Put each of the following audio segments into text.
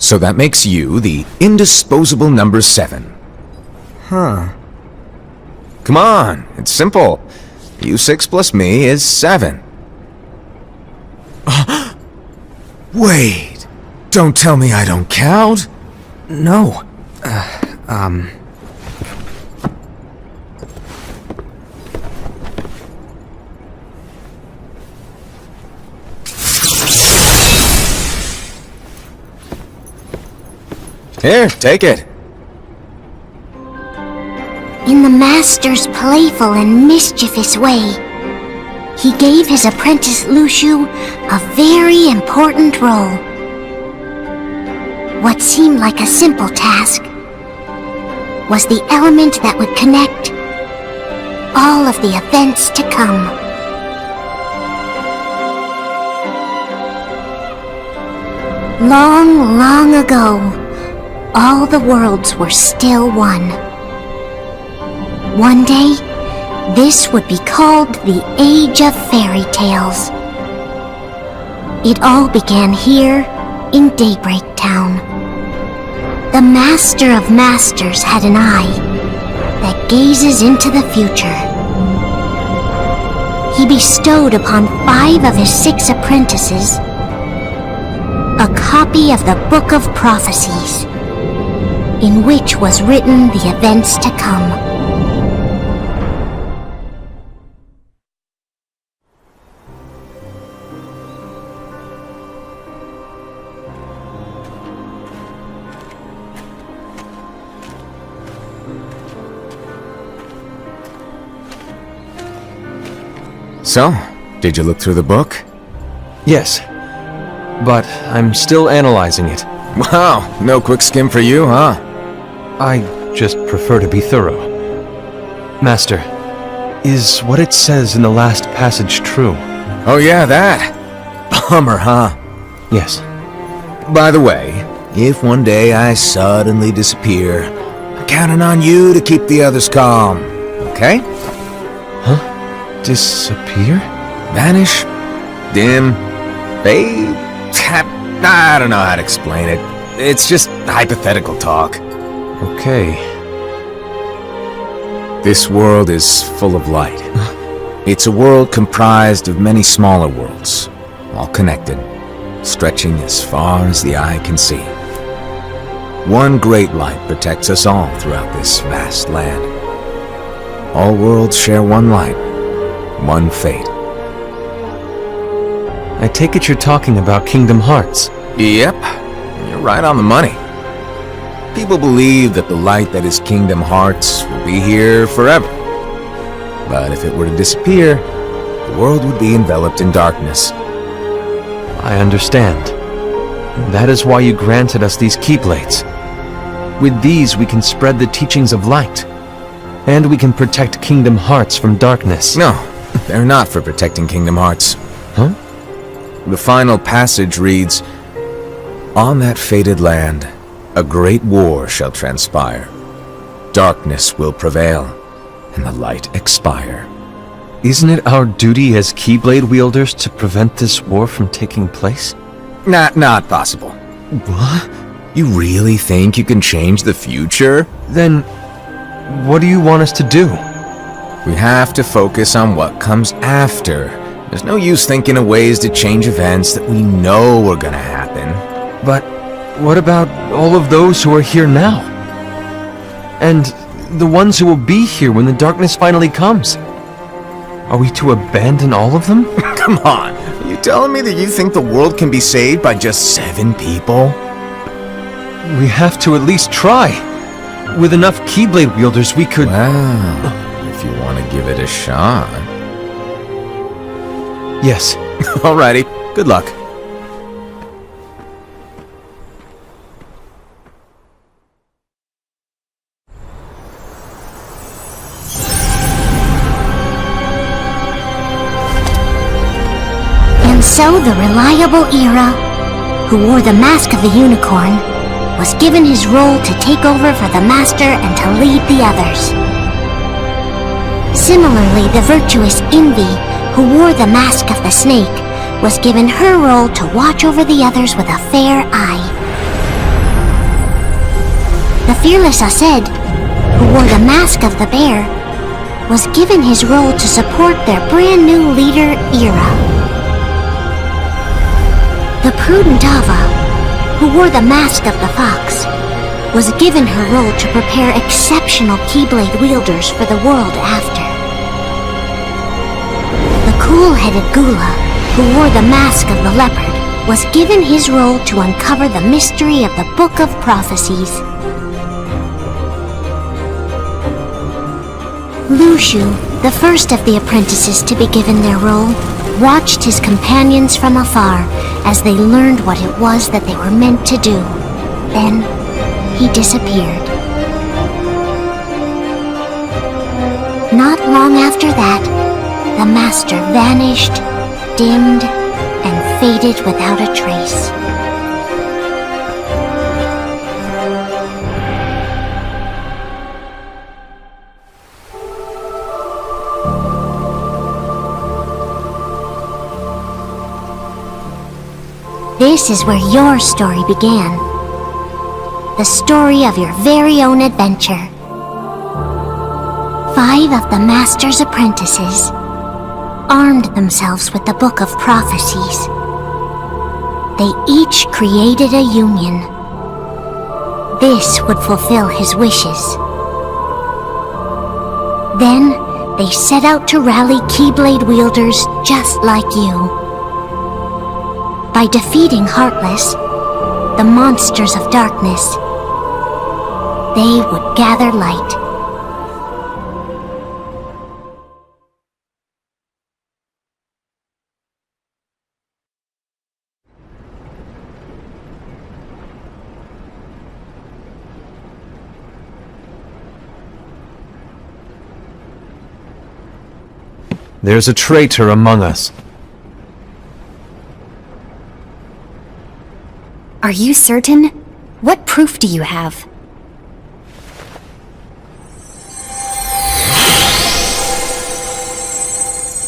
So that makes you the indisposable number 7. Huh. Come on, it's simple. U6 plus me is 7. Wait, don't tell me I don't count? No. Here, take it. In the master's playful and mischievous way, he gave his apprentice Luciu a very important role. What seemed like a simple task was the element that would connect all of the events to come. Long, long ago, all the worlds were still one. One day, this would be called the Age of Fairy Tales. It all began here in Daybreak Town. The Master of Masters had an eye that gazes into the future. He bestowed upon 5 of his 6 apprentices a copy of the Book of Prophecies, in which was written the events to come. So, did you look through the book? Yes. But I'm still analyzing it. Wow, no quick skim for you, huh? I just prefer to be thorough. Master, is what it says in the last passage true? Oh yeah, that. Bummer, huh? Yes. By the way, if one day I suddenly disappear, I'm counting on you to keep the others calm, okay? Huh? Disappear? Vanish? Dim? Fade? I don't know how to explain it. It's just hypothetical talk. Okay. This world is full of light. It's a world comprised of many smaller worlds, all connected, stretching as far as the eye can see. One great light protects us all throughout this vast land. All worlds share one light, one fate. I take it you're talking about Kingdom Hearts. Yep, you're right on the money. People believe that the light that is Kingdom Hearts will be here forever. But if it were to disappear, the world would be enveloped in darkness. I understand. That is why you granted us these Keyblades. With these we can spread the teachings of light. And we can protect Kingdom Hearts from darkness. No, they're not for protecting Kingdom Hearts. Huh? The final passage reads, "On that fated land, a great war shall transpire. Darkness will prevail, and the light expire." Isn't it our duty as Keyblade wielders to prevent this war from taking place? Not possible. What? You really think you can change the future? Then, what do you want us to do? We have to focus on what comes after. There's no use thinking of ways to change events that we know are gonna happen. But what about all of those who are here now? And the ones who will be here when the darkness finally comes? Are we to abandon all of them? Come on, are you telling me that you think the world can be saved by just 7 people? We have to at least try. With enough Keyblade wielders, we could... Well, if you want to give it a shot. Yes. Alrighty, good luck. And so the reliable Era, who wore the mask of the unicorn, was given his role to take over for the Master and to lead the others. Similarly, the virtuous Envy, who wore the mask of the snake, was given her role to watch over the others with a fair eye. The fearless Aced, who wore the mask of the bear, was given his role to support their brand new leader, Ira. The prudent Ava, who wore the mask of the fox, was given her role to prepare exceptional Keyblade wielders for the world after. The cool-headed Gula, who wore the mask of the leopard, was given his role to uncover the mystery of the Book of Prophecies. Lushu, the first of the apprentices to be given their role, watched his companions from afar as they learned what it was that they were meant to do. Then, he disappeared. Not long after that, the master vanished, dimmed, and faded without a trace. This is where your story began. The story of your very own adventure. 5 of the Master's apprentices armed themselves with the Book of Prophecies. They each created a union. This would fulfill his wishes. Then, they set out to rally Keyblade wielders just like you. By defeating Heartless, the monsters of darkness, they would gather light. There's a traitor among us. Are you certain? What proof do you have?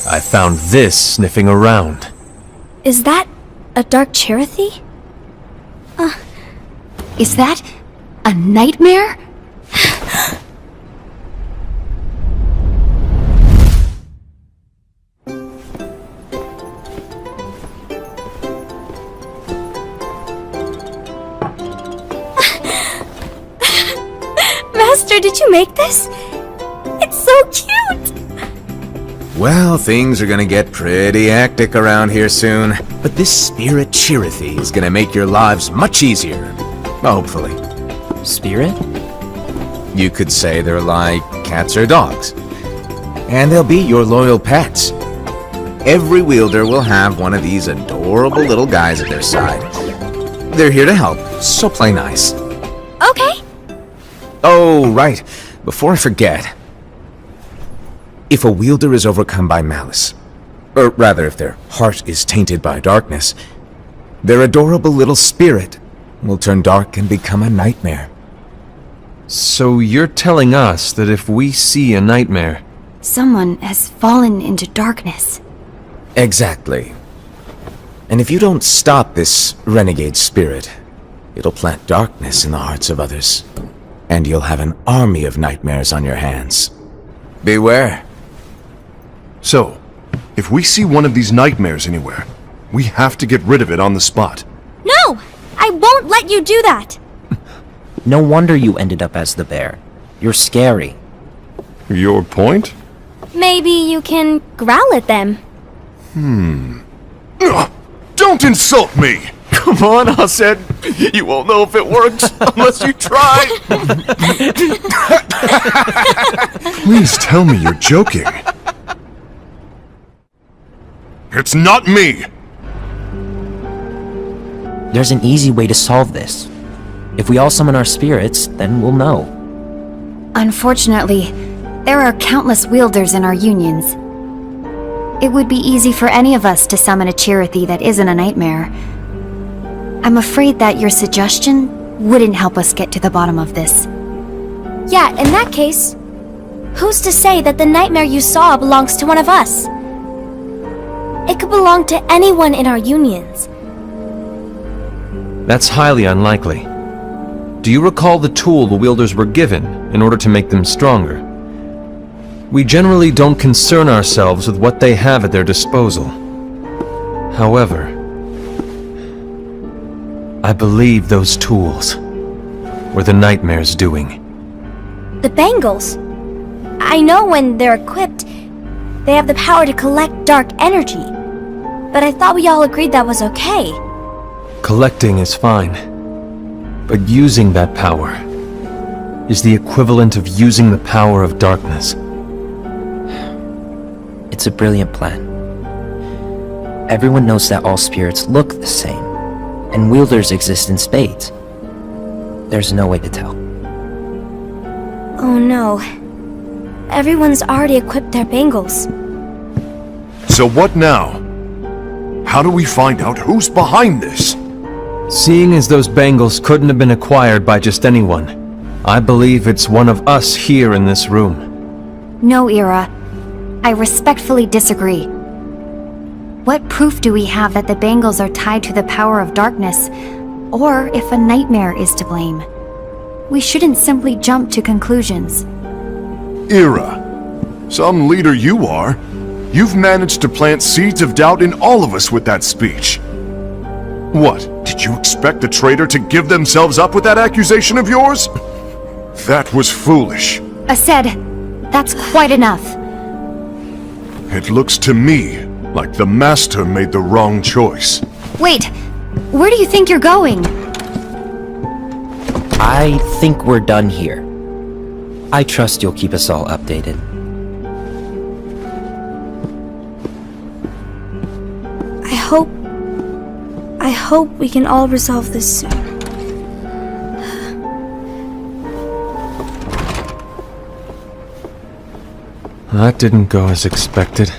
I found this sniffing around. Is that a dark Cherothy? Is that a nightmare? Master, did you make this? It's so cute! Well, things are gonna get pretty hectic around here soon. But this spirit Cherothy is gonna make your lives much easier. Hopefully. Spirit? You could say they're like cats or dogs. And they'll be your loyal pets. Every wielder will have one of these adorable little guys at their side. They're here to help, so play nice. Okay. Oh, right. Before I forget. If a wielder is overcome by malice, or rather if their heart is tainted by darkness, their adorable little spirit will turn dark and become a nightmare. So you're telling us that if we see a nightmare... Someone has fallen into darkness. Exactly. And if you don't stop this renegade spirit, it'll plant darkness in the hearts of others. And you'll have an army of nightmares on your hands. Beware. So, if we see one of these nightmares anywhere, we have to get rid of it on the spot. No! I won't let you do that! No wonder you ended up as the bear. You're scary. Your point? Maybe you can growl at them. Don't insult me! Come on, Aced. You won't know if it works unless you try. Please tell me you're joking. It's not me! There's an easy way to solve this. If we all summon our spirits, then we'll know. Unfortunately, there are countless wielders in our unions. It would be easy for any of us to summon a Cherothy that isn't a nightmare. I'm afraid that your suggestion wouldn't help us get to the bottom of this. Yeah, in that case, who's to say that the nightmare you saw belongs to one of us? It could belong to anyone in our unions. That's highly unlikely. do you recall the tool the wielders were given in order to make them stronger? We generally don't concern ourselves with what they have at their disposal. However, I believe those tools were the nightmare's doing. The bangles. I know when they're equipped, they have the power to collect dark energy. But I thought we all agreed that was okay. Collecting is fine, but using that power is the equivalent of using the power of darkness. It's a brilliant plan. Everyone knows that all spirits look the same, and wielders exist in spades. There's no way to tell. Oh no. Everyone's already equipped their bangles. So what now? How do we find out who's behind this? Seeing as those bangles couldn't have been acquired by just anyone, I believe it's one of us here in this room. No, Ira. I respectfully disagree. What proof do we have that the bangles are tied to the power of darkness, or if a nightmare is to blame? We shouldn't simply jump to conclusions. Ira, some leader you are. You've managed to plant seeds of doubt in all of us with that speech. What, did you expect the traitor to give themselves up with that accusation of yours? That was foolish. Aced, that's quite enough. It looks to me like the Master made the wrong choice. Wait, where do you think you're going? I think we're done here. I trust you'll keep us all updated. I hope we can all resolve this soon. That didn't go as expected.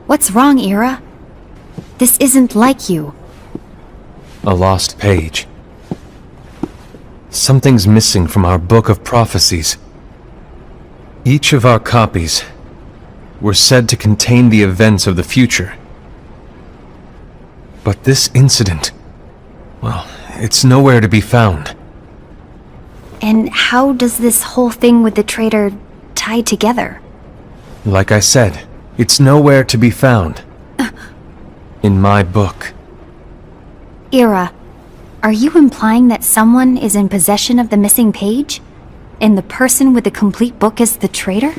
What's wrong, Ira? This isn't like you. A lost page. Something's missing from our book of prophecies. Each of our copies were said to contain the events of the future. But this incident, well, it's nowhere to be found. And how does this whole thing with the traitor tie together? Like I said, it's nowhere to be found. In my book. Ira, are you implying that someone is in possession of the missing page? And the person with the complete book is the traitor?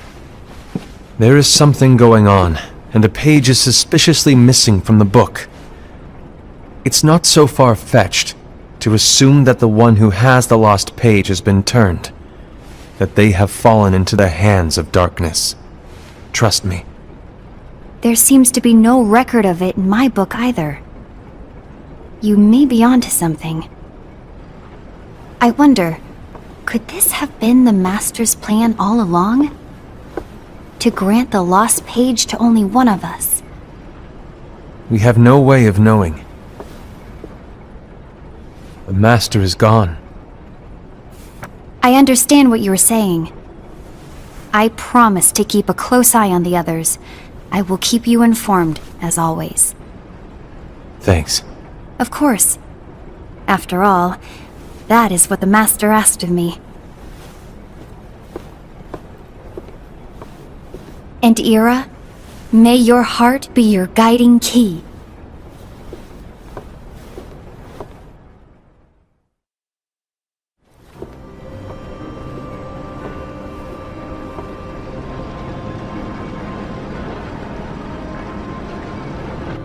There is something going on, and a page is suspiciously missing from the book. It's not so far-fetched to assume that the one who has the lost page has been turned, that they have fallen into the hands of darkness. Trust me. There seems to be no record of it in my book either. You may be onto something. I wonder, could this have been the Master's plan all along? To grant the lost page to only one of us? We have no way of knowing. The Master is gone. I understand what you're saying. I promise to keep a close eye on the others. I will keep you informed, as always. Thanks. Of course. After all, that is what the Master asked of me. And Ira, may your heart be your guiding key.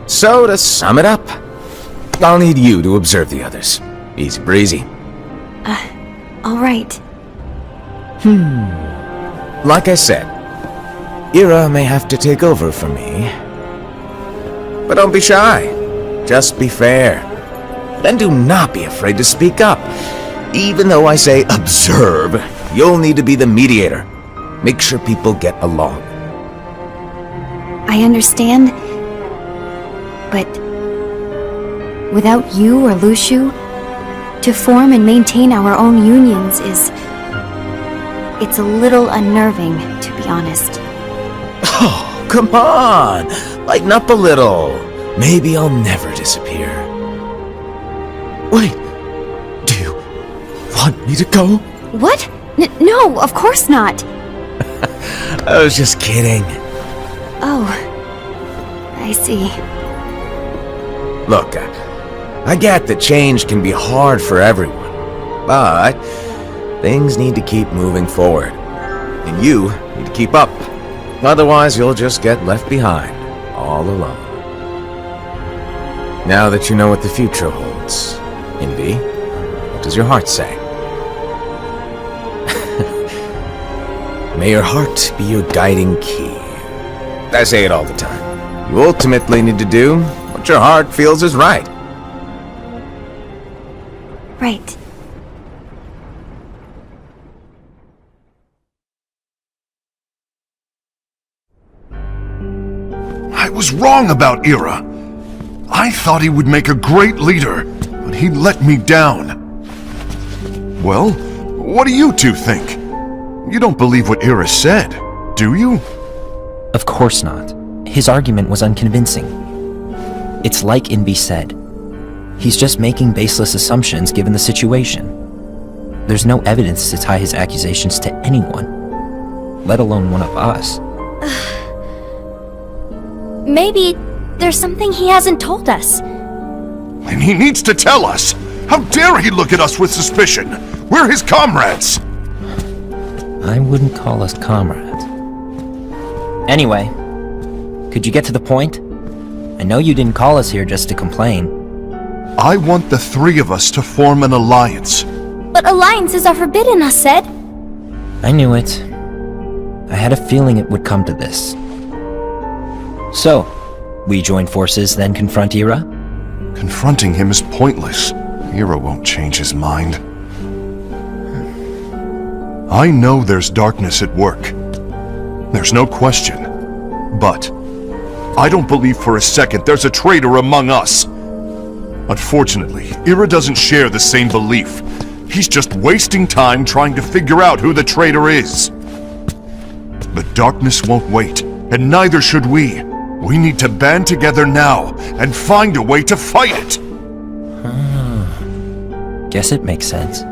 So, to sum it up, I'll need you to observe the others. Easy breezy. All right. Like I said, Ira may have to take over for me. But don't be shy. Just be fair. Then do not be afraid to speak up. Even though I say observe, you'll need to be the mediator. Make sure people get along. I understand. But without you or Luciu, to form and maintain our own unions it's a little unnerving, to be honest. Oh, come on! Lighten up a little. Maybe I'll never disappear. Wait, do you want me to go? What? No, of course not. I was just kidding. Oh, I see. Look, I get that change can be hard for everyone, but things need to keep moving forward. And you need to keep up. Otherwise, you'll just get left behind, all alone. Now that you know what the future holds, Envy, what does your heart say? May your heart be your guiding key. I say it all the time. You ultimately need to do what your heart feels is right. Right. I was wrong about Ira. I thought he would make a great leader, but he let me down. Well, what do you two think? You don't believe what Ira said, do you? Of course not. His argument was unconvincing. It's like Invi said. He's just making baseless assumptions given the situation. There's no evidence to tie his accusations to anyone, let alone one of us. Maybe there's something he hasn't told us. And he needs to tell us! How dare he look at us with suspicion? We're his comrades! I wouldn't call us comrades. Anyway, could you get to the point? I know you didn't call us here just to complain. I want the three of us to form an alliance. But alliances are forbidden, us said. I knew it. I had a feeling it would come to this. So, we join forces, then confront Ira? Confronting him is pointless. Ira won't change his mind. I know there's darkness at work. There's no question. But I don't believe for a second there's a traitor among us. Unfortunately, Ira doesn't share the same belief. He's just wasting time trying to figure out who the traitor is. But darkness won't wait, and neither should we. We need to band together now and find a way to fight it. Guess it makes sense.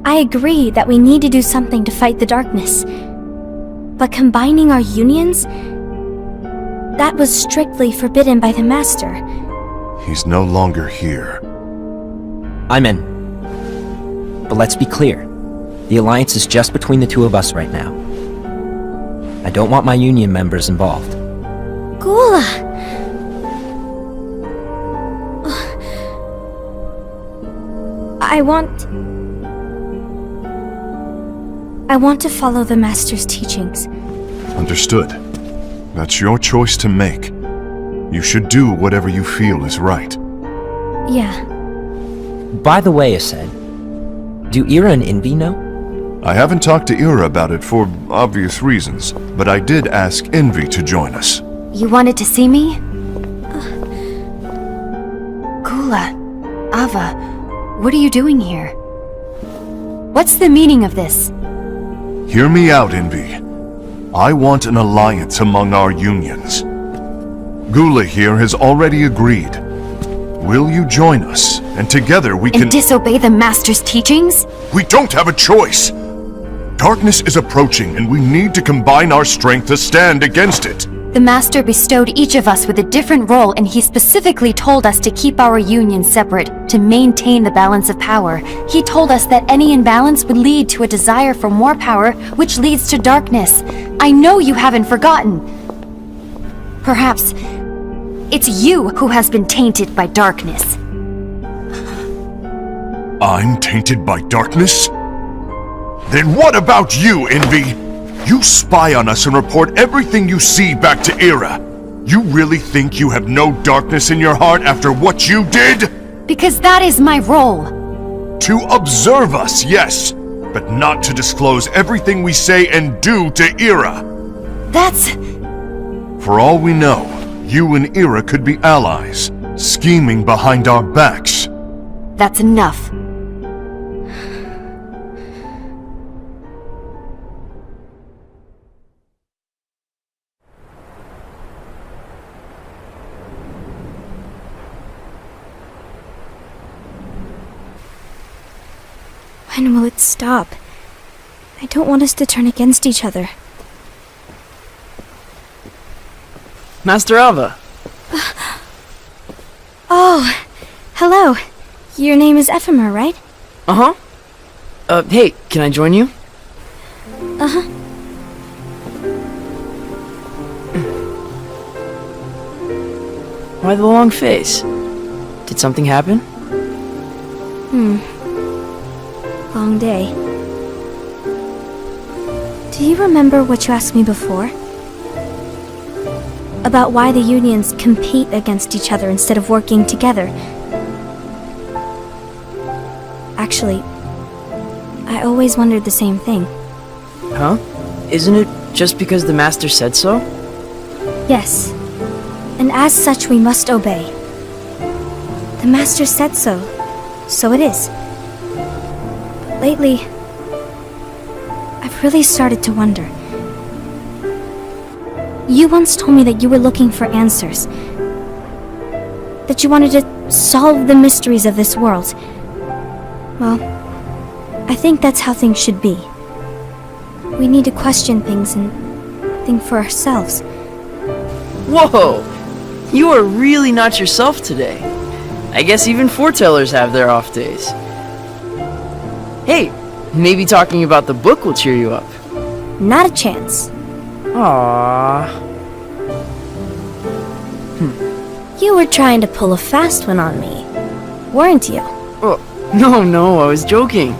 I agree that we need to do something to fight the darkness. But combining our unions? That was strictly forbidden by the Master. He's no longer here. I'm in. But let's be clear. The alliance is just between the two of us right now. I don't want my union members involved. Gula! I want to follow the Master's teachings. Understood. That's your choice to make. You should do whatever you feel is right. Yeah. By the way, Esed, do Ira and Invi know? I haven't talked to Ira about it for obvious reasons, but I did ask Envy to join us. You wanted to see me? Gula, Ava, what are you doing here? What's the meaning of this? Hear me out, Envy. I want an alliance among our unions. Gula here has already agreed. Will you join us, and together we can— And disobey the Master's teachings? We don't have a choice! Darkness is approaching, and we need to combine our strength to stand against it. The Master bestowed each of us with a different role, and he specifically told us to keep our union separate, to maintain the balance of power. He told us that any imbalance would lead to a desire for more power, which leads to darkness. I know you haven't forgotten. Perhaps it's you who has been tainted by darkness. I'm tainted by darkness? Then what about you, Envy? You spy on us and report everything you see back to Ira. You really think you have no darkness in your heart after what you did? Because that is my role. To observe us, yes, but not to disclose everything we say and do to Ira. That's... For all we know, you and Ira could be allies, scheming behind our backs. That's enough. When will it stop? I don't want us to turn against each other. Master Alva. Oh, hello. Your name is Ephemer, right? Uh-huh. Hey, can I join you? Uh-huh. Why the long face? Did something happen? Long day. Do you remember what you asked me before? About why the unions compete against each other instead of working together. Actually, I always wondered the same thing. Huh? Isn't it just because the Master said so? Yes. And as such, we must obey. The Master said so. So it is. But lately, I've really started to wonder. You once told me that you were looking for answers. That you wanted to solve the mysteries of this world. Well, I think that's how things should be. We need to question things and think for ourselves. Whoa! You are really not yourself today. I guess even foretellers have their off days. Hey, maybe talking about the book will cheer you up. Not a chance. Aww. You were trying to pull a fast one on me, weren't you? Oh, no, I was joking.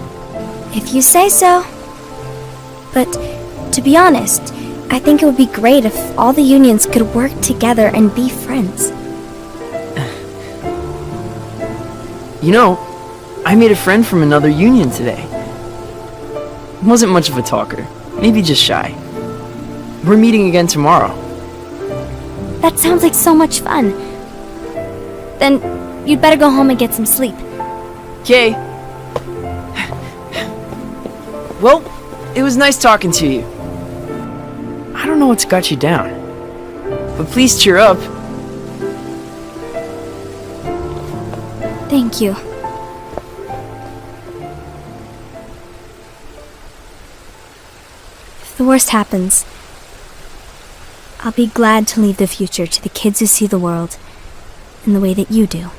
If you say so. But, to be honest, I think it would be great if all the unions could work together and be friends. You know, I made a friend from another union today. Wasn't much of a talker, maybe just shy. We're meeting again tomorrow. That sounds like so much fun. Then, you'd better go home and get some sleep. Okay. Well, it was nice talking to you. I don't know what's got you down, but please cheer up. Thank you. If the worst happens, I'll be glad to leave the future to the kids who see the world in the way that you do.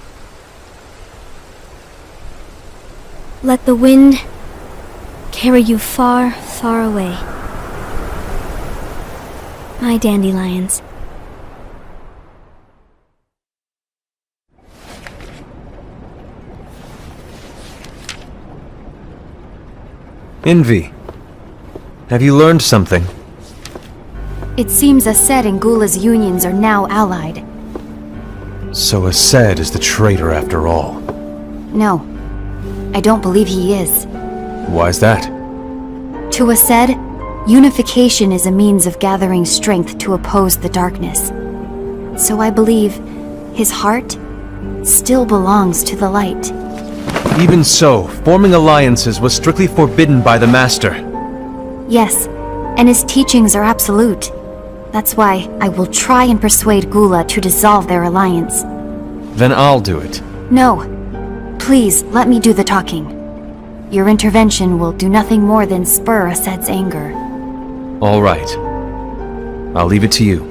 Let the wind carry you far, far away. My dandelions. Envy. Have you learned something? It seems Ased and Gula's unions are now allied. So Ased is the traitor after all. No, I don't believe he is. Why's that? To Ased, unification is a means of gathering strength to oppose the darkness. So I believe his heart still belongs to the light. Even so, forming alliances was strictly forbidden by the Master. Yes, and his teachings are absolute. That's why I will try and persuade Gula to dissolve their alliance. Then I'll do it. No. Please, let me do the talking. Your intervention will do nothing more than spur Ased's anger. All right. I'll leave it to you.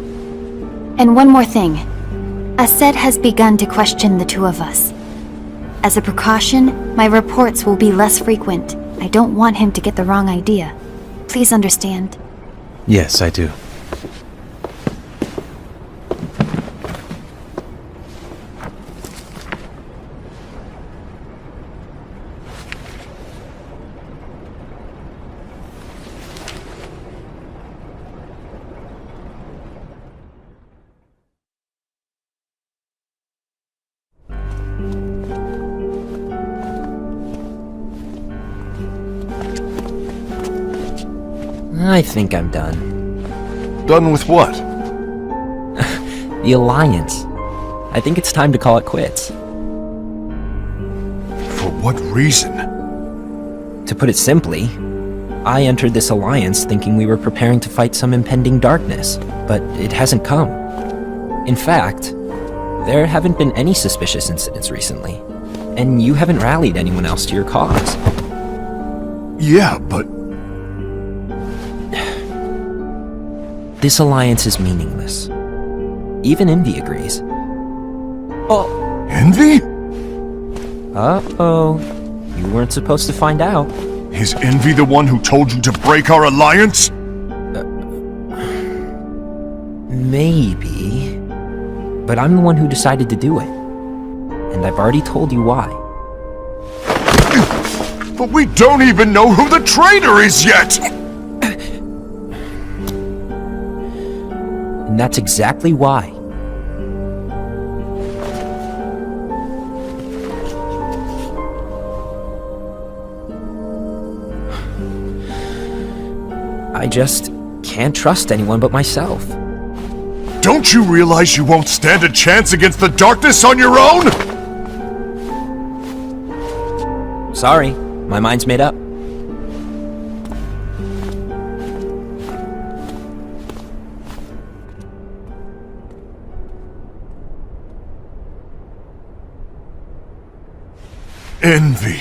And one more thing. Ased has begun to question the two of us. As a precaution, my reports will be less frequent. I don't want him to get the wrong idea. Please understand. Yes, I do. I think I'm done. Done with what? The Alliance. I think it's time to call it quits. For what reason? To put it simply, I entered this alliance thinking we were preparing to fight some impending darkness, but it hasn't come. In fact, there haven't been any suspicious incidents recently, and you haven't rallied anyone else to your cause. Yeah, but This alliance is meaningless. Even Envy agrees. Envy? Uh-oh. You weren't supposed to find out. Is Envy the one who told you to break our alliance? Maybe. But I'm the one who decided to do it. And I've already told you why. But we don't even know who the traitor is yet! And that's exactly why. I just can't trust anyone but myself. Don't you realize you won't stand a chance against the darkness on your own? Sorry, my mind's made up. Envy,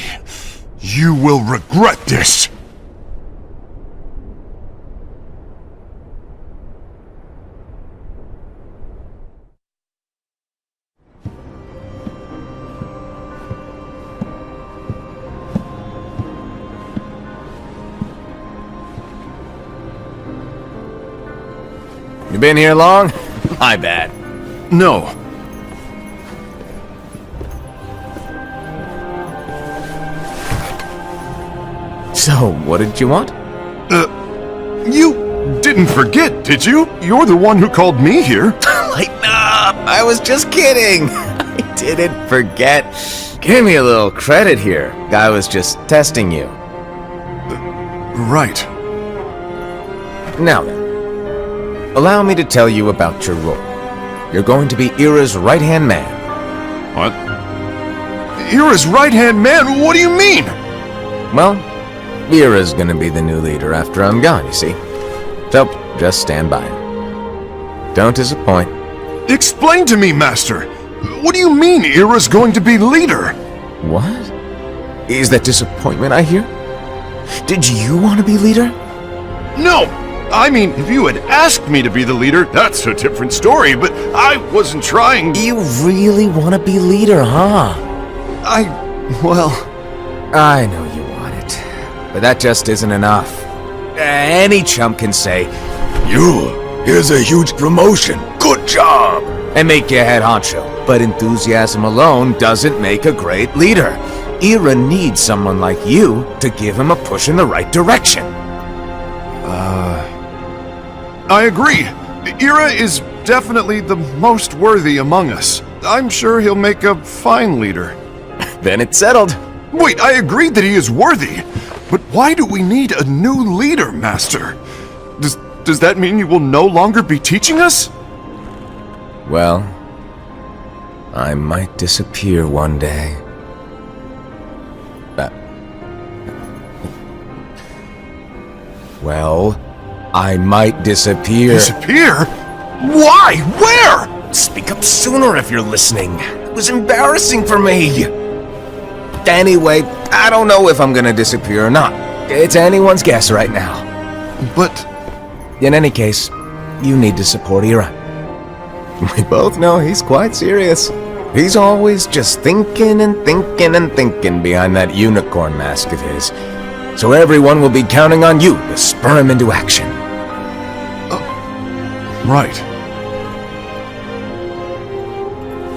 you will regret this! You been here long? My bad. No. So, what did you want? You didn't forget, did you? You're the one who called me here. Lighten up! I was just kidding! I didn't forget. Give me a little credit here. I was just testing you. Right. Now then, allow me to tell you about your role. You're going to be Ira's right-hand man. What? Ira's right-hand man? What do you mean? Well, Ira's gonna be the new leader after I'm gone, you see. So, just stand by. Don't disappoint. Explain to me, Master. What do you mean Ira's going to be leader? What? Is that disappointment I hear? Did you want to be leader? No! I mean, if you had asked me to be the leader, that's a different story, but I wasn't trying. You really want to be leader, huh? Well... I know you want it, but that just isn't enough. Any chump can say, here's a huge promotion, good job, and make you head honcho. But enthusiasm alone doesn't make a great leader. Ira needs someone like you to give him a push in the right direction. I agree. Ira is definitely the most worthy among us. I'm sure he'll make a fine leader. Then it's settled. Wait, I agreed that he is worthy. But why do we need a new leader, Master? Does that mean you will no longer be teaching us? Well, I might disappear one day. Well, I might disappear. Disappear? Why? Where? Speak up sooner if you're listening. It was embarrassing for me. Anyway, I don't know if I'm gonna disappear or not. It's anyone's guess right now. But... In any case, you need to support Ira. We both know he's quite serious. He's always just thinking and thinking and thinking behind that unicorn mask of his. So everyone will be counting on you to spur him into action. Right.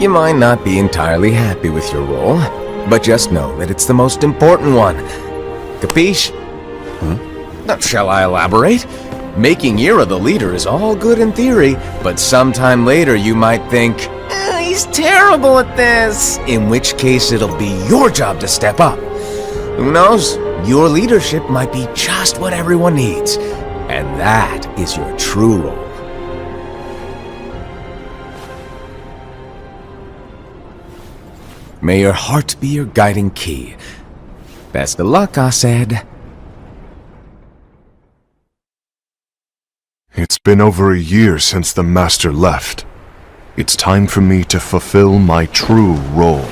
You might not be entirely happy with your role, but just know that it's the most important one. Capiche? Now, shall I elaborate? Making Ira the leader is all good in theory, but sometime later you might think, he's terrible at this. In which case it'll be your job to step up. Who knows? Your leadership might be just what everyone needs. And that is your true role. May your heart be your guiding key. Best of luck, I said. It's been over a year since the Master left. It's time for me to fulfill my true role.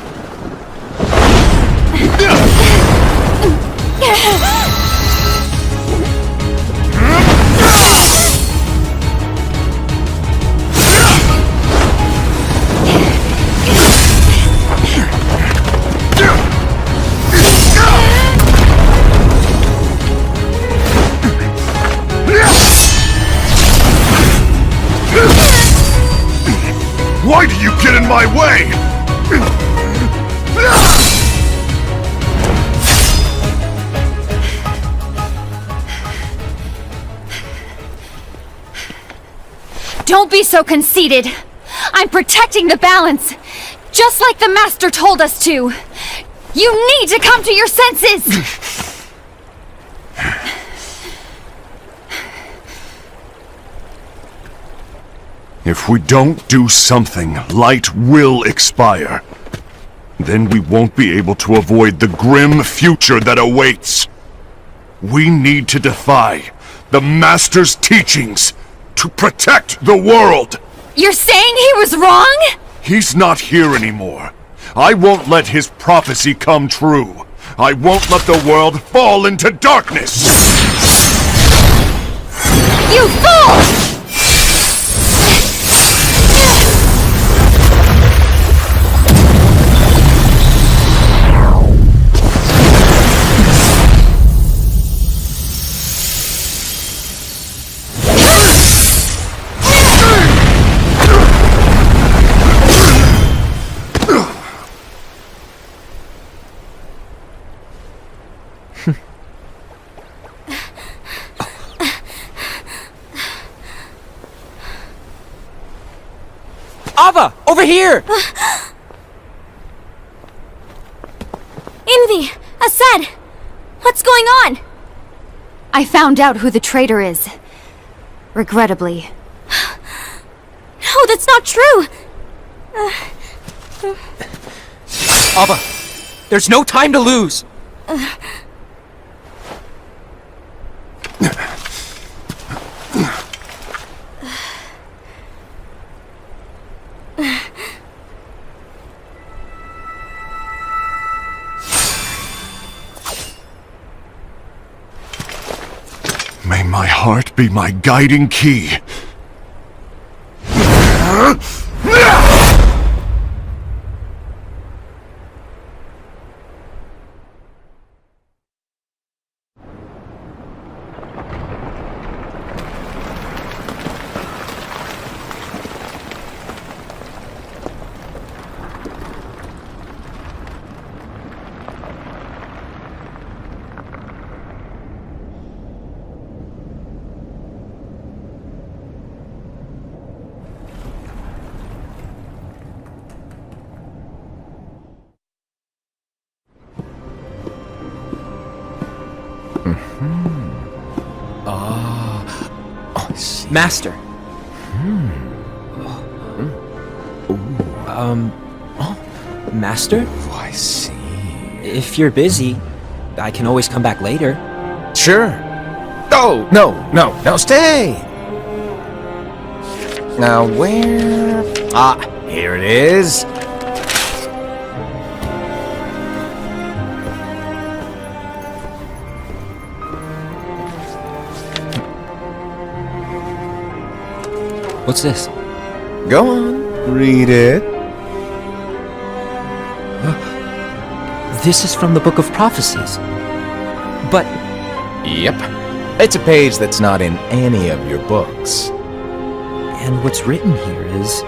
Why do you get in my way? Don't be so conceited! I'm protecting the balance! Just like the Master told us to! You need to come to your senses! If we don't do something, light will expire. Then we won't be able to avoid the grim future that awaits. We need to defy the Master's teachings to protect the world! You're saying he was wrong? He's not here anymore. I won't let his prophecy come true. I won't let the world fall into darkness! You fool! Ava! Over here! Envy! Asad! What's going on? I found out who the traitor is. Regrettably. No, that's not true! Ava! There's no time to lose! May my heart be my guiding key. Master. Master? Oh, I see. If you're busy, I can always come back later. Sure. Oh, no, stay! Now where... Ah, here it is. What's this? Go on, read it. This is from the Book of Prophecies. But Yep. It's a page that's not in any of your books. and what's written here is...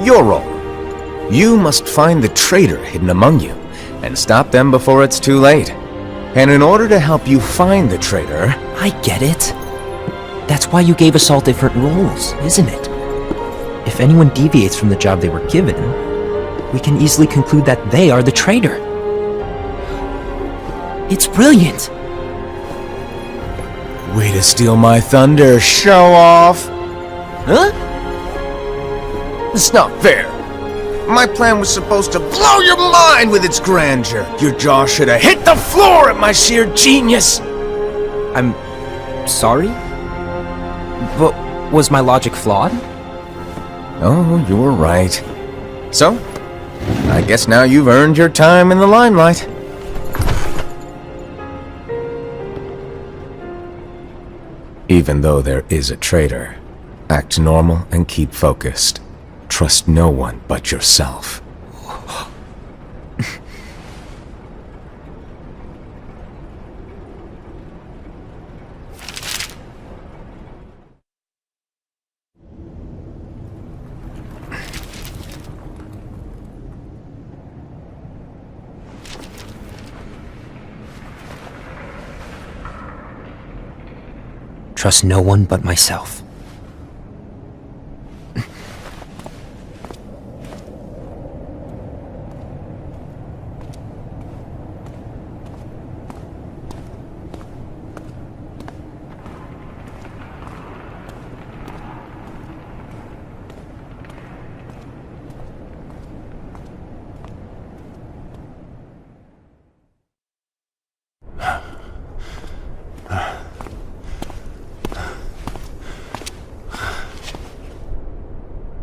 Your role. You must find the traitor hidden among you, and stop them before it's too late. And in order to help you find the traitor... I get it. That's why you gave us all different roles, isn't it? If anyone deviates from the job they were given, we can easily conclude that they are the traitor. It's brilliant! Way to steal my thunder, show off! Huh? It's not fair. My plan was supposed to blow your mind with its grandeur. Your jaw should have hit the floor at my sheer genius! I'm... sorry? But was my logic flawed? Oh, you were right. So, I guess now you've earned your time in the limelight. Even though there is a traitor, act normal and keep focused. Trust no one but yourself. trust no one but myself.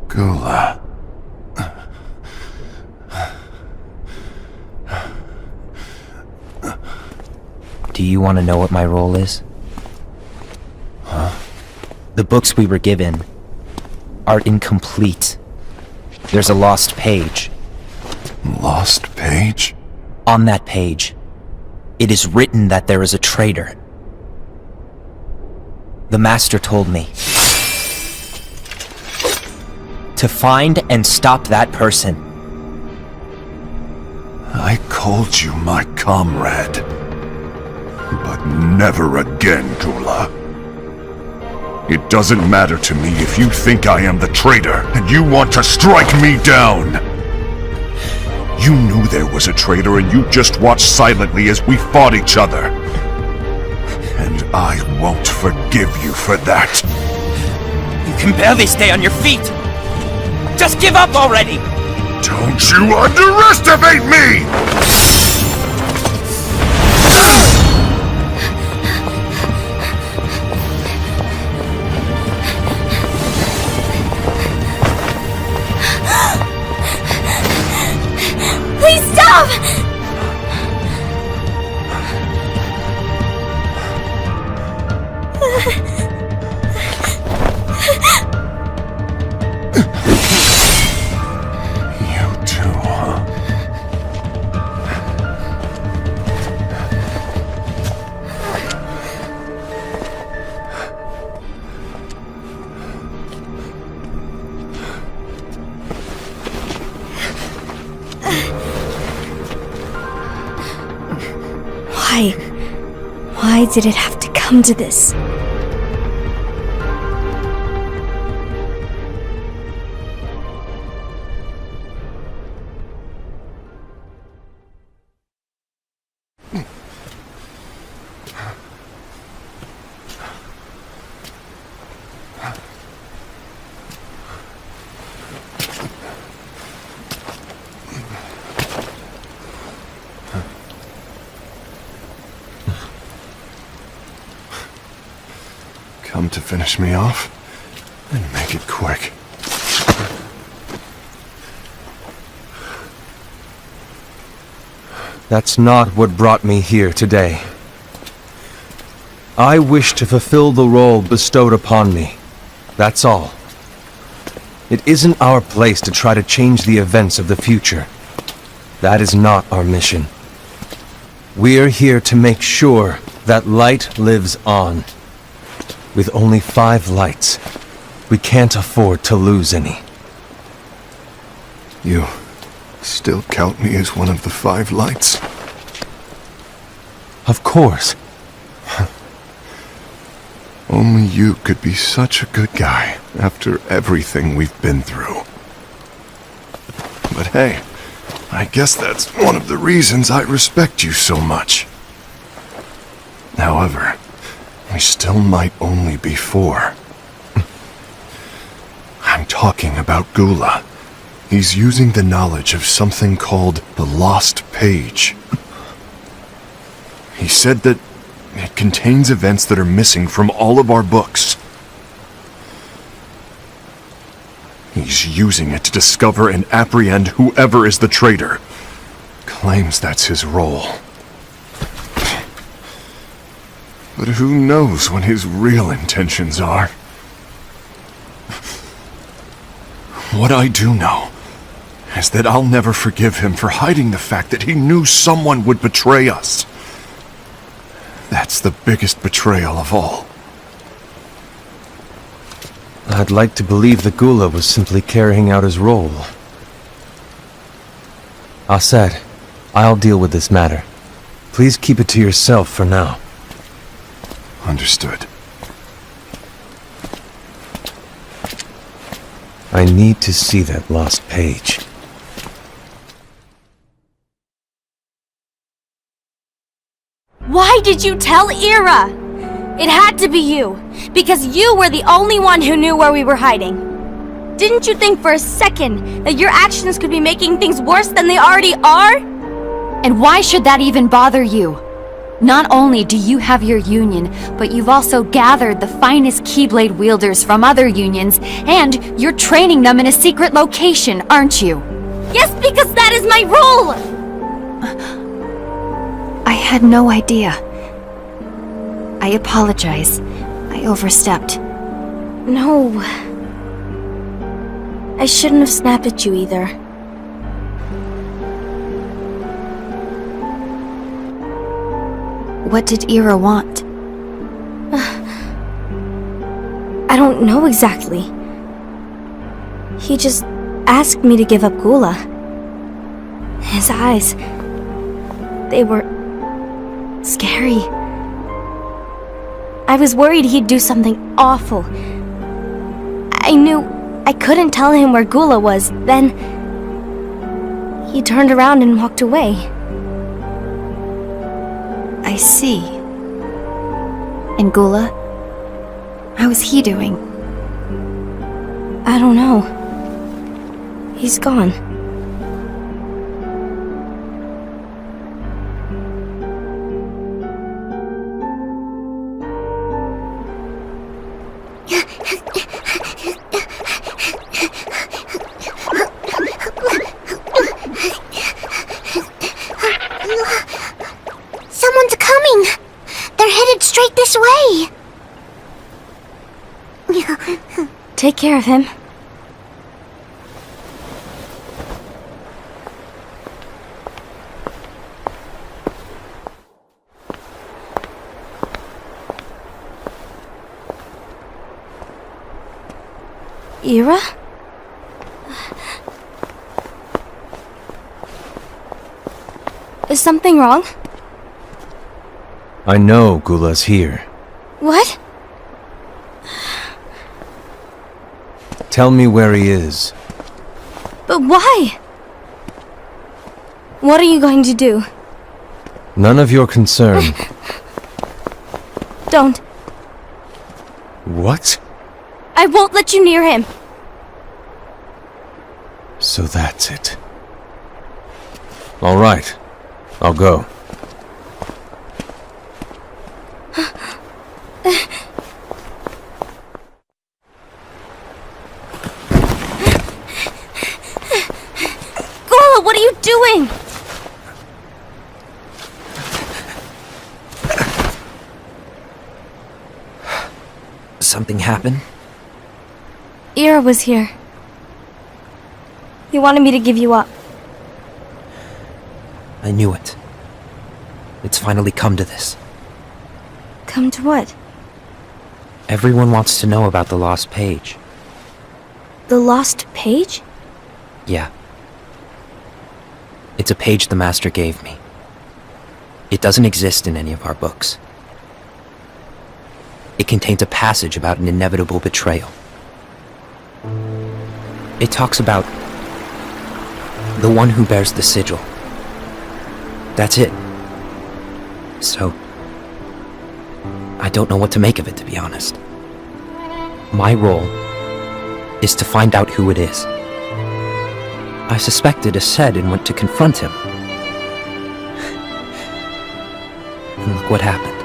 Gula. Do you want to know what my role is? Huh? The books we were given are incomplete. There's a lost page. Lost page? On that page, it is written that there is a traitor. The Master told me to find and stop that person. I called you my comrade. But never again, Gula. It doesn't matter to me if you think I am the traitor and you want to strike me down. You knew there was a traitor and you just watched silently as we fought each other. And I won't forgive you for that. You can barely stay on your feet. Just give up already! Don't you underestimate me! Please stop! You too, huh? Why did it have to come to this? Come to finish me off? Then make it quick. That's not what brought me here today. I wish to fulfill the role bestowed upon me. That's all. It isn't our place to try to change the events of the future. That is not our mission. We're here to make sure that light lives on. With only 5 lights, we can't afford to lose any. You still count me as one of the 5 lights? Of course. Only you could be such a good guy after everything we've been through. But hey, I guess that's one of the reasons I respect you so much. However, we still might only be 4. I'm talking about Gula. He's using the knowledge of something called the Lost Page. He said that it contains events that are missing from all of our books. He's using it to discover and apprehend whoever is the traitor. Claims that's his role. But who knows what his real intentions are? What I do know is that I'll never forgive him for hiding the fact that he knew someone would betray us. That's the biggest betrayal of all. I'd like to believe that Gula was simply carrying out his role. Aset, I'll deal with this matter. Please keep it to yourself for now. Understood. I need to see that lost page. Why did you tell Ira? It had to be you, because you were the only one who knew where we were hiding. Didn't you think for a second that your actions could be making things worse than they already are? And why should that even bother you? Not only do you have your union, but you've also gathered the finest Keyblade wielders from other unions, and you're training them in a secret location, aren't you? Yes, because that is my rule! I had no idea. I apologize. I overstepped. No. I shouldn't have snapped at you either. What did Ira want? I don't know exactly. He just asked me to give up Gula. His eyes, they were scary. I was worried he'd do something awful. I knew I couldn't tell him where Gula was. Then he turned around and walked away. I see. And Gula? How is he doing? I don't know. He's gone. Someone's coming! They're headed straight this way! Take care of him. Ira? Is something wrong? I know Gula's here. What? Tell me where he is. But why? What are you going to do? None of your concern. Don't. What? I won't let you near him. So that's it. All right. I'll go. Gula, what are you doing? Something happened? Ira was here. He wanted me to give you up. I knew it. It's finally come to this. Come to what? Everyone wants to know about the lost page. The lost page? Yeah. It's a page the Master gave me. It doesn't exist in any of our books. It contains a passage about an inevitable betrayal. It talks about the one who bears the sigil. That's it. So, I don't know what to make of it, to be honest. My role is to find out who it is. I suspected Esed and went to confront him. And look what happened.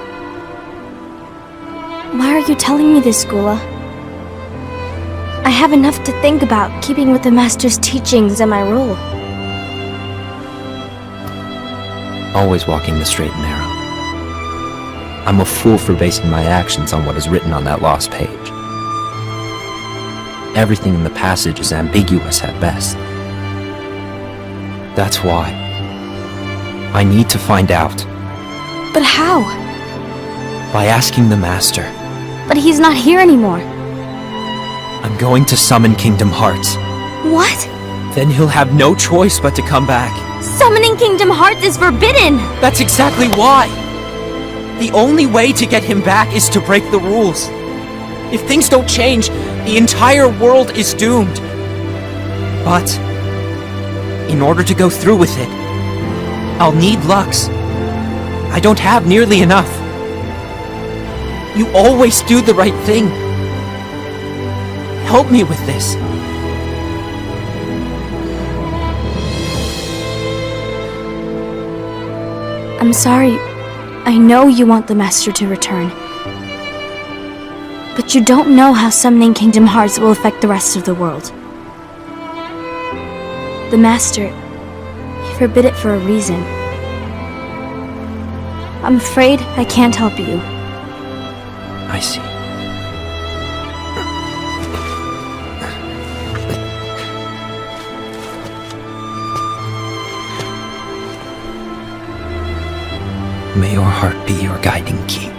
Why are you telling me this, Gula? I have enough to think about, keeping with the Master's teachings and my rule. Always walking the straight and narrow. I'm a fool for basing my actions on what is written on that lost page. Everything in the passage is ambiguous at best. That's why I need to find out. But how? By asking the Master. But he's not here anymore. I'm going to summon Kingdom Hearts. What? Then he'll have no choice but to come back. Summoning Kingdom Hearts is forbidden! That's exactly why! The only way to get him back is to break the rules. If things don't change, the entire world is doomed. But in order to go through with it, I'll need Lux. I don't have nearly enough. You always do the right thing. Help me with this. I'm sorry. I know you want the Master to return. But you don't know how summoning Kingdom Hearts will affect the rest of the world. The Master, he forbid it for a reason. I'm afraid I can't help you. I see. May your heart be your guiding key.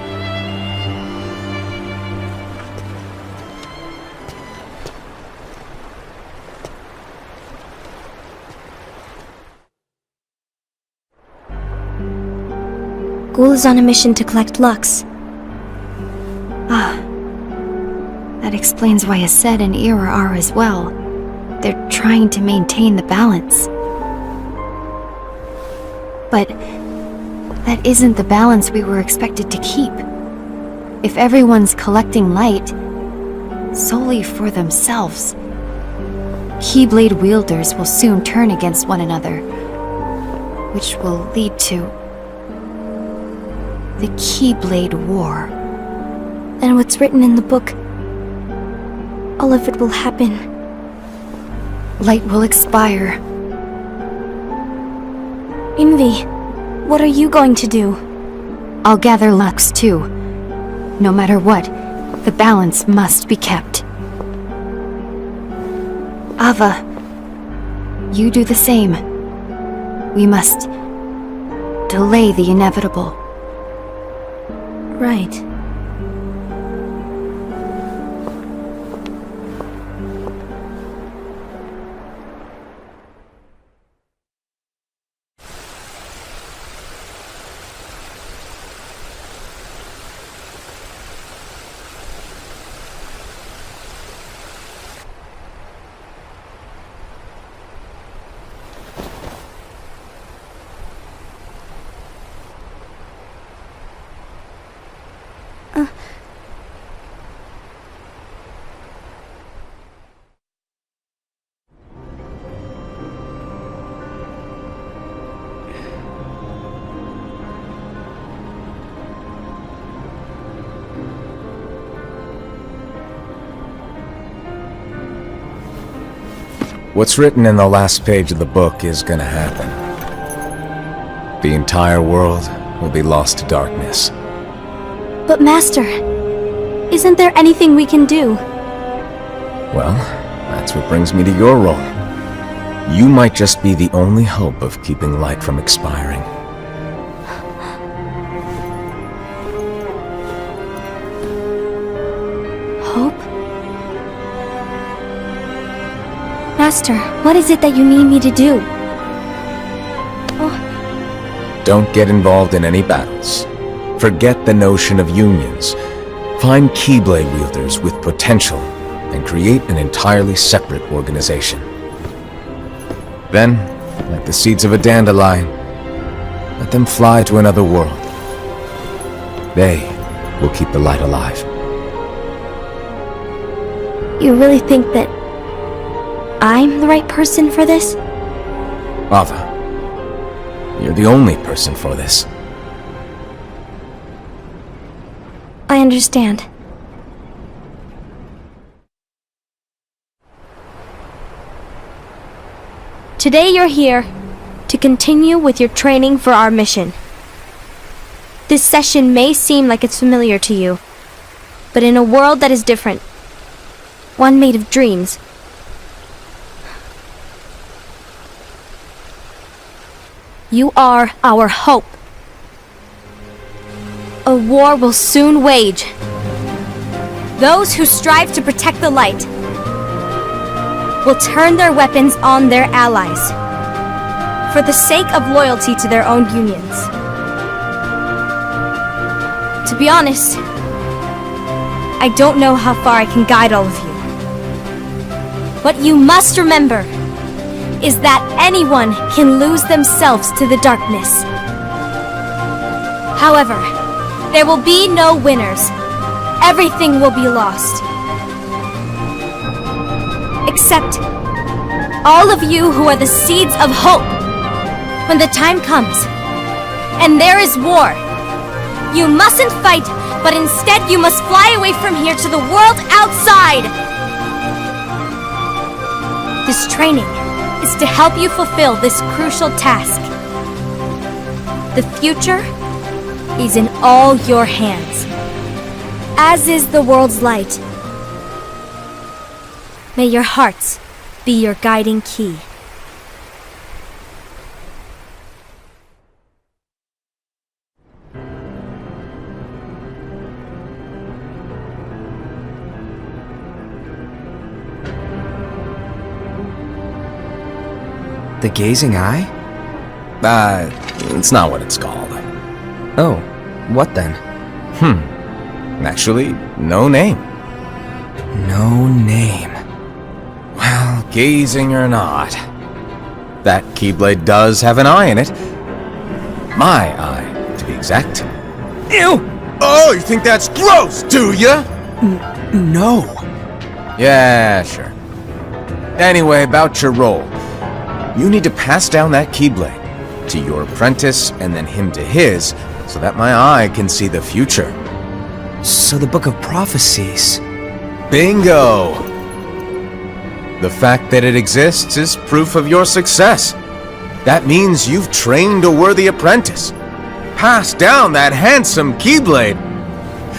Ghoul is on a mission to collect Lux. That explains why Esed and Ira are as well. They're trying to maintain the balance. But that isn't the balance we were expected to keep. If everyone's collecting light solely for themselves, Keyblade wielders will soon turn against one another, which will lead to the Keyblade War. And what's written in the book, all of it will happen. Light will expire. Envy, what are you going to do? I'll gather Lux too. No matter what, the balance must be kept. Ava, you do the same. We must delay the inevitable. Right. What's written in the last page of the book is gonna happen. The entire world will be lost to darkness. But Master, isn't there anything we can do? Well, that's what brings me to your role. You might just be the only hope of keeping light from expiring. Hope? Master, what is it that you need me to do? Don't get involved in any battles. Forget the notion of unions. Find Keyblade wielders with potential and create an entirely separate organization. Then, like the seeds of a dandelion, let them fly to another world. They will keep the light alive. You really think that I'm the right person for this? Ava, you're the only person for this. I understand. Today you're here to continue with your training for our mission. This session may seem like it's familiar to you, but in a world that is different, one made of dreams, you are our hope. A war will soon wage. Those who strive to protect the light will turn their weapons on their allies for the sake of loyalty to their own unions. To be honest, I don't know how far I can guide all of you. But you must remember, is that anyone can lose themselves to the darkness. However, there will be no winners. Everything will be lost. Except all of you who are the seeds of hope. When the time comes, and there is war, you mustn't fight, but instead you must fly away from here to the world outside. This training is to help you fulfill this crucial task. The future is in all your hands, as is the world's light. May your hearts be your guiding key. The gazing eye? It's not what it's called. Oh, what then? Actually, no name. No name. Well, gazing or not, that Keyblade does have an eye in it. My eye, to be exact. Ew! Oh, you think that's gross, do ya? No. Yeah, sure. Anyway, about your role. You need to pass down that Keyblade to your apprentice and then him to his, so that my eye can see the future. So the Book of Prophecies. Bingo! The fact that it exists is proof of your success. That means you've trained a worthy apprentice, passed down that handsome Keyblade,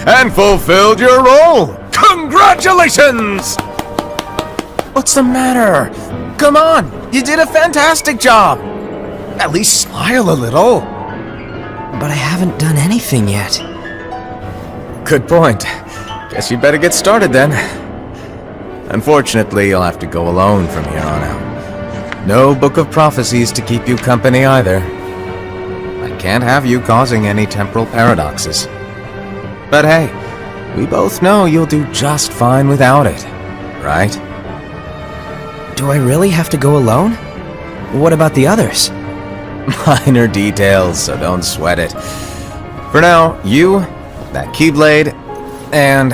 and fulfilled your role! Congratulations! What's the matter? Come on, you did a fantastic job! At least smile a little. But I haven't done anything yet. Good point. Guess you better get started then. Unfortunately, you'll have to go alone from here on out. No Book of Prophecies to keep you company either. I can't have you causing any temporal paradoxes. But hey, we both know you'll do just fine without it, right? Do I really have to go alone? What about the others? Minor details, so don't sweat it. For now, you, that Keyblade, and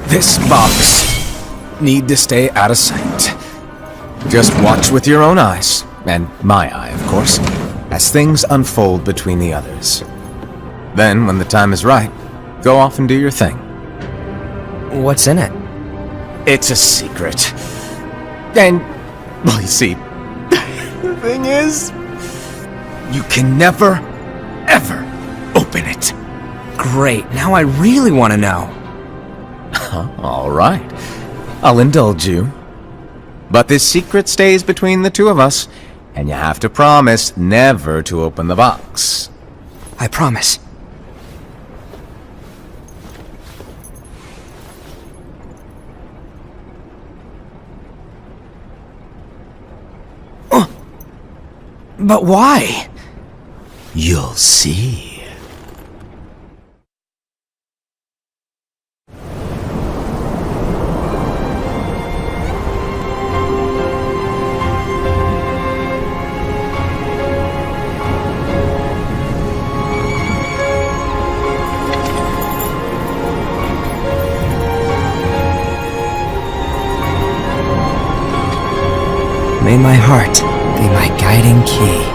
this box need to stay out of sight. Just watch with your own eyes, and my eye, of course, as things unfold between the others. Then, when the time is right, go off and do your thing. What's in it? It's a secret. And, well, you see, the thing is, you can never, ever open it. Great, now I really want to know. All right. I'll indulge you. But this secret stays between the two of us, and you have to promise never to open the box. I promise. But why? You'll see. May my heart be my guiding key.